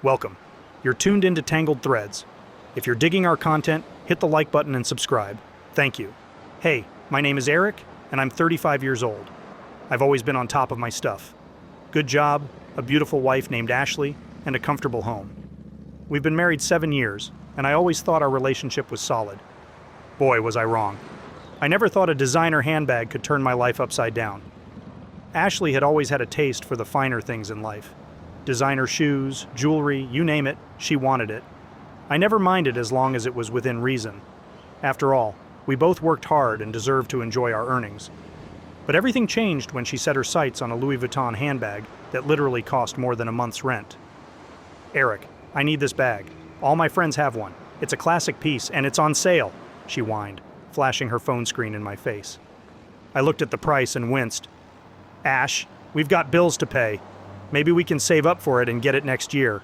Welcome. You're tuned into Tangled Threads. If you're digging our content, hit the like button and subscribe. Thank you. Hey, my name is Eric, and I'm 35 years old. I've always been on top of my stuff. Good job, a beautiful wife named Ashley, and a comfortable home. We've been married 7 years, and I always thought our relationship was solid. Boy, was I wrong. I never thought a designer handbag could turn my life upside down. Ashley had always had a taste for the finer things in life. Designer shoes, jewelry, you name it, she wanted it. I never minded as long as it was within reason. After all, we both worked hard and deserved to enjoy our earnings. But everything changed when she set her sights on a Louis Vuitton handbag that literally cost more than a month's rent. "Eric, I need this bag. All my friends have one. It's a classic piece and it's on sale," she whined, flashing her phone screen in my face. I looked at the price and winced. "Ash, we've got bills to pay. Maybe we can save up for it and get it next year."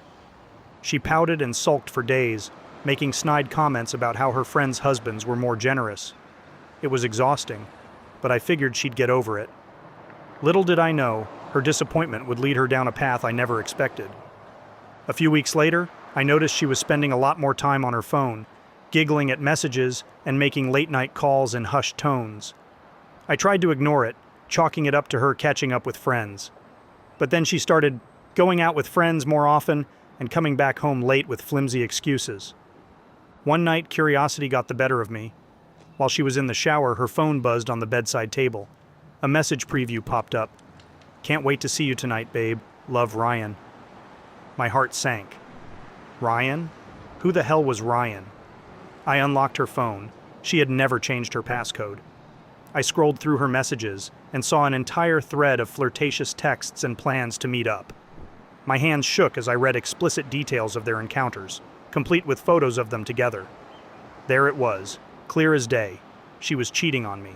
She pouted and sulked for days, making snide comments about how her friends' husbands were more generous. It was exhausting, but I figured she'd get over it. Little did I know, her disappointment would lead her down a path I never expected. A few weeks later, I noticed she was spending a lot more time on her phone, giggling at messages and making late-night calls in hushed tones. I tried to ignore it, chalking it up to her catching up with friends. But then she started going out with friends more often and coming back home late with flimsy excuses. One night, curiosity got the better of me. While she was in the shower, her phone buzzed on the bedside table. A message preview popped up. "Can't wait to see you tonight, babe. Love, Ryan." My heart sank. Ryan? Who the hell was Ryan? I unlocked her phone. She had never changed her passcode. I scrolled through her messages and saw an entire thread of flirtatious texts and plans to meet up. My hands shook as I read explicit details of their encounters, complete with photos of them together. There it was, clear as day. She was cheating on me.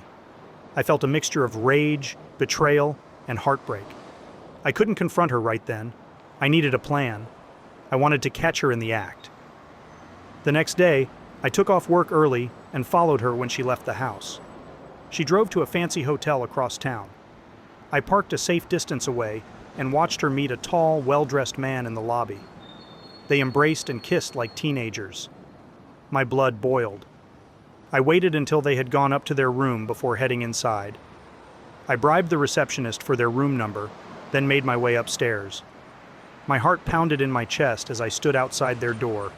I felt a mixture of rage, betrayal, and heartbreak. I couldn't confront her right then. I needed a plan. I wanted to catch her in the act. The next day, I took off work early and followed her when she left the house. She drove to a fancy hotel across town. I parked a safe distance away and watched her meet a tall, well-dressed man in the lobby. They embraced and kissed like teenagers. My blood boiled. I waited until they had gone up to their room before heading inside. I bribed the receptionist for their room number, then made my way upstairs. My heart pounded in my chest as I stood outside their door,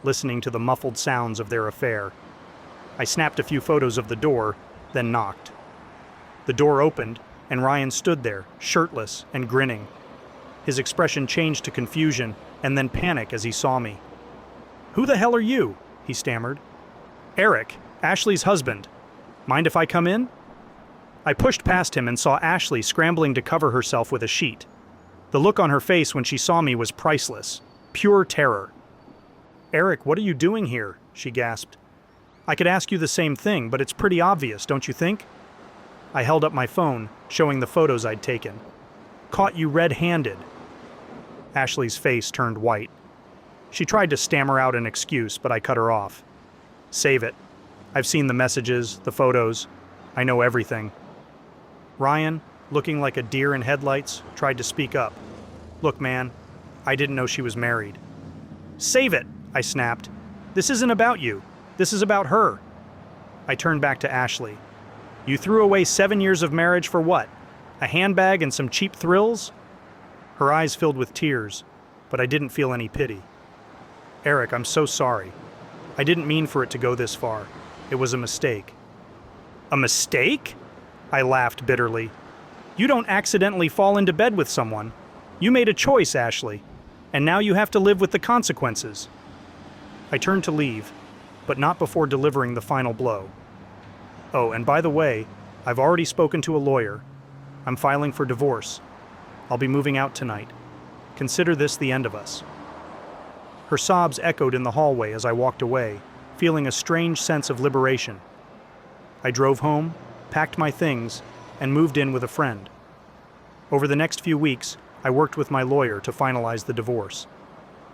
listening to the muffled sounds of their affair. I snapped a few photos of the door, then knocked. The door opened, and Ryan stood there, shirtless and grinning. His expression changed to confusion and then panic as he saw me. "Who the hell are you?" he stammered. "Eric, Ashley's husband. Mind if I come in?" I pushed past him and saw Ashley scrambling to cover herself with a sheet. The look on her face when she saw me was priceless, pure terror. "Eric, what are you doing here?" she gasped. "I could ask you the same thing, but it's pretty obvious, don't you think?" I held up my phone, showing the photos I'd taken. "Caught you red-handed." Ashley's face turned white. She tried to stammer out an excuse, but I cut her off. "Save it. I've seen the messages, the photos. I know everything." Ryan, looking like a deer in headlights, tried to speak up. "Look, man, I didn't know she was married." "Save it," I snapped. "This isn't about you. This is about her." I turned back to Ashley. "You threw away 7 years of marriage for what? A handbag and some cheap thrills?" Her eyes filled with tears, but I didn't feel any pity. "Eric, I'm so sorry. I didn't mean for it to go this far. It was a mistake." "A mistake?" I laughed bitterly. "You don't accidentally fall into bed with someone. You made a choice, Ashley, and now you have to live with the consequences." I turned to leave, but not before delivering the final blow. "Oh, and by the way, I've already spoken to a lawyer. I'm filing for divorce. I'll be moving out tonight. Consider this the end of us." Her sobs echoed in the hallway as I walked away, feeling a strange sense of liberation. I drove home, packed my things, and moved in with a friend. Over the next few weeks, I worked with my lawyer to finalize the divorce.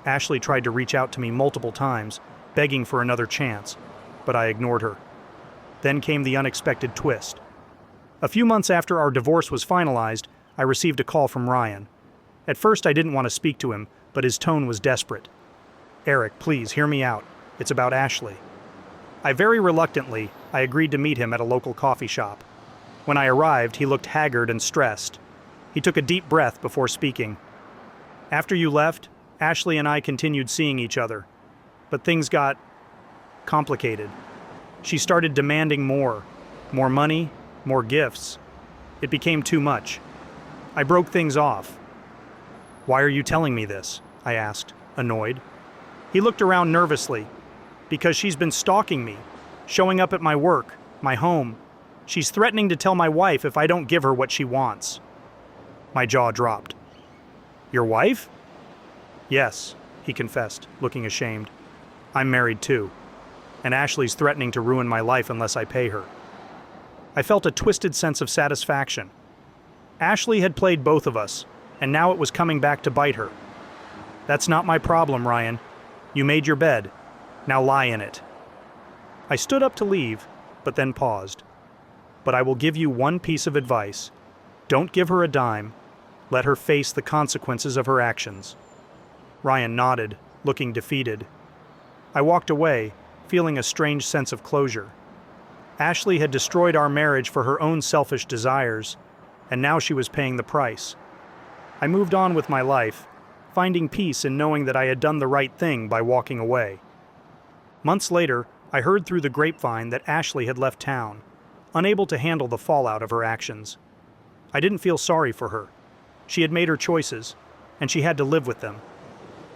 Ashley tried to reach out to me multiple times, begging for another chance, but I ignored her. Then came the unexpected twist. A few months after our divorce was finalized, I received a call from Ryan. At first I didn't want to speak to him, but his tone was desperate. "Eric, please, hear me out. It's about Ashley." Very reluctantly, I agreed to meet him at a local coffee shop. When I arrived, he looked haggard and stressed. He took a deep breath before speaking. "After you left, Ashley and I continued seeing each other, but things got complicated. She started demanding more money, more gifts. It became too much. I broke things off." "Why are you telling me this?" I asked, annoyed. He looked around nervously. "Because she's been stalking me, showing up at my work, my home. She's threatening to tell my wife if I don't give her what she wants." My jaw dropped. "Your wife?" "Yes," he confessed, looking ashamed. "I'm married too, and Ashley's threatening to ruin my life unless I pay her." I felt a twisted sense of satisfaction. Ashley had played both of us, and now it was coming back to bite her. "That's not my problem, Ryan. You made your bed. Now lie in it." I stood up to leave, but then paused. "But I will give you one piece of advice. Don't give her a dime. Let her face the consequences of her actions." Ryan nodded, looking defeated. I walked away, feeling a strange sense of closure. Ashley had destroyed our marriage for her own selfish desires, and now she was paying the price. I moved on with my life, finding peace in knowing that I had done the right thing by walking away. Months later, I heard through the grapevine that Ashley had left town, unable to handle the fallout of her actions. I didn't feel sorry for her. She had made her choices, and she had to live with them.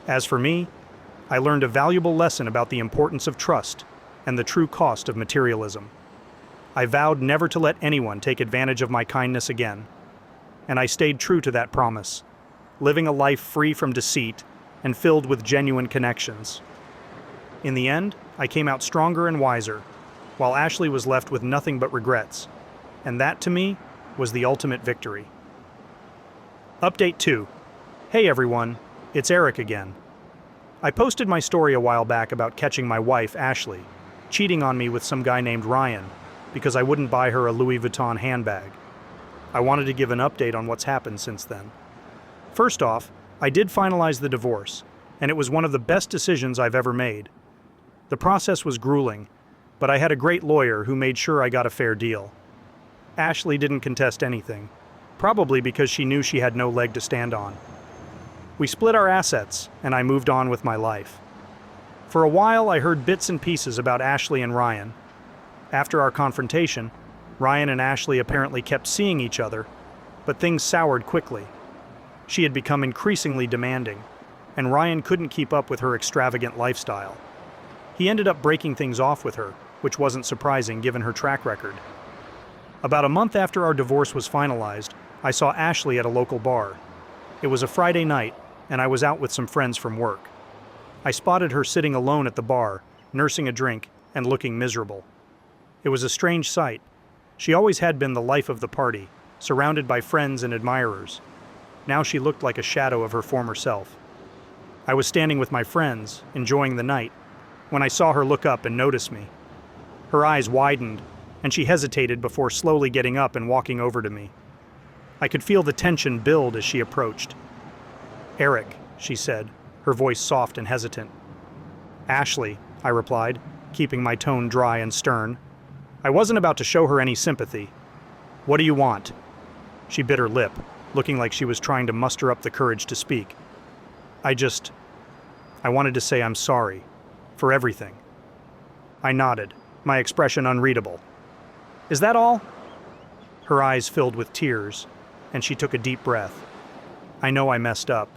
As for me, I learned a valuable lesson about the importance of trust and the true cost of materialism. I vowed never to let anyone take advantage of my kindness again, and I stayed true to that promise, living a life free from deceit and filled with genuine connections. In the end, I came out stronger and wiser, while Ashley was left with nothing but regrets, and that, to me, was the ultimate victory. Update 2. Hey everyone, it's Eric again. I posted my story a while back about catching my wife, Ashley, cheating on me with some guy named Ryan because I wouldn't buy her a Louis Vuitton handbag. I wanted to give an update on what's happened since then. First off, I did finalize the divorce, and it was one of the best decisions I've ever made. The process was grueling, but I had a great lawyer who made sure I got a fair deal. Ashley didn't contest anything, probably because she knew she had no leg to stand on. We split our assets, and I moved on with my life. For a while, I heard bits and pieces about Ashley and Ryan. After our confrontation, Ryan and Ashley apparently kept seeing each other, but things soured quickly. She had become increasingly demanding, and Ryan couldn't keep up with her extravagant lifestyle. He ended up breaking things off with her, which wasn't surprising given her track record. About a month after our divorce was finalized, I saw Ashley at a local bar. It was a Friday night, and I was out with some friends from work. I spotted her sitting alone at the bar, nursing a drink and looking miserable. It was a strange sight. She always had been the life of the party, surrounded by friends and admirers. Now she looked like a shadow of her former self. I was standing with my friends, enjoying the night, when I saw her look up and notice me. Her eyes widened, and she hesitated before slowly getting up and walking over to me. I could feel the tension build as she approached. "Eric," she said, her voice soft and hesitant. "Ashley," I replied, keeping my tone dry and stern. I wasn't about to show her any sympathy. "What do you want?" She bit her lip, looking like she was trying to muster up the courage to speak. I wanted to say I'm sorry. For everything." I nodded, my expression unreadable. "Is that all?" Her eyes filled with tears, and she took a deep breath. "I know I messed up.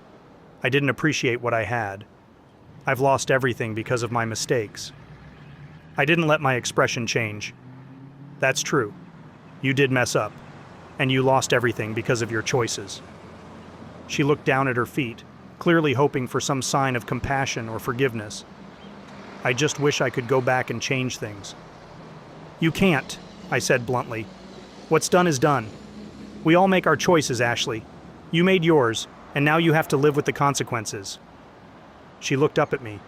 I didn't appreciate what I had. I've lost everything because of my mistakes." I didn't let my expression change. "That's true. You did mess up, and you lost everything because of your choices." She looked down at her feet, clearly hoping for some sign of compassion or forgiveness. "I just wish I could go back and change things." "You can't," I said bluntly. "What's done is done. We all make our choices, Ashley. You made yours, and now you have to live with the consequences." She looked up at me,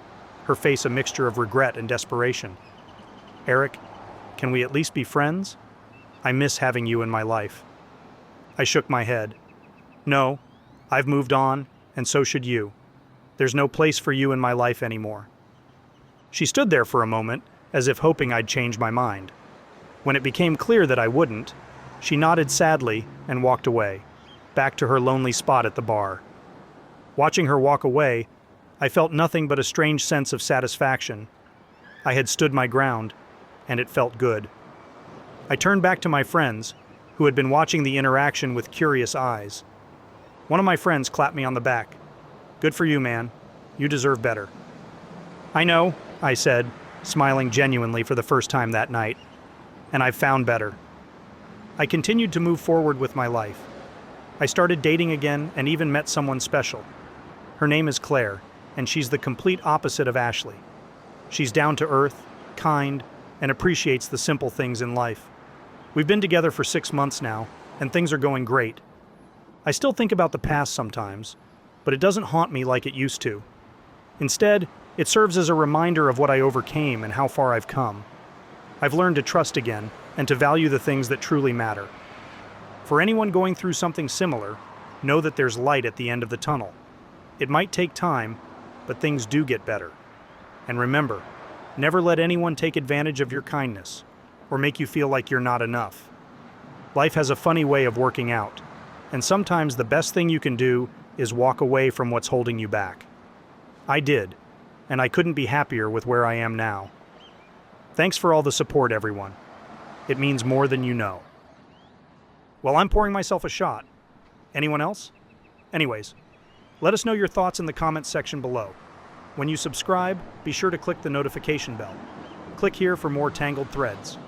her face a mixture of regret and desperation. "Eric, can we at least be friends? I miss having you in my life." I shook my head. "No, I've moved on, and so should you. There's no place for you in my life anymore." She stood there for a moment, as if hoping I'd change my mind. When it became clear that I wouldn't, she nodded sadly and walked away, back to her lonely spot at the bar. Watching her walk away, I felt nothing but a strange sense of satisfaction. I had stood my ground, and it felt good. I turned back to my friends, who had been watching the interaction with curious eyes. One of my friends clapped me on the back. "Good for you, man. You deserve better." "I know," I said, smiling genuinely for the first time that night. "And I've found better." I continued to move forward with my life. I started dating again and even met someone special. Her name is Claire, and she's the complete opposite of Ashley. She's down to earth, kind, and appreciates the simple things in life. We've been together for 6 months now, and things are going great. I still think about the past sometimes, but it doesn't haunt me like it used to. Instead, it serves as a reminder of what I overcame and how far I've come. I've learned to trust again and to value the things that truly matter. For anyone going through something similar, know that there's light at the end of the tunnel. It might take time, but things do get better. And remember, never let anyone take advantage of your kindness or make you feel like you're not enough. Life has a funny way of working out, and sometimes the best thing you can do is walk away from what's holding you back. I did, and I couldn't be happier with where I am now. Thanks for all the support, everyone. It means more than you know. Well, I'm pouring myself a shot. Anyone else? Anyways, let us know your thoughts in the comments section below. When you subscribe, be sure to click the notification bell. Click here for more Tangled threads.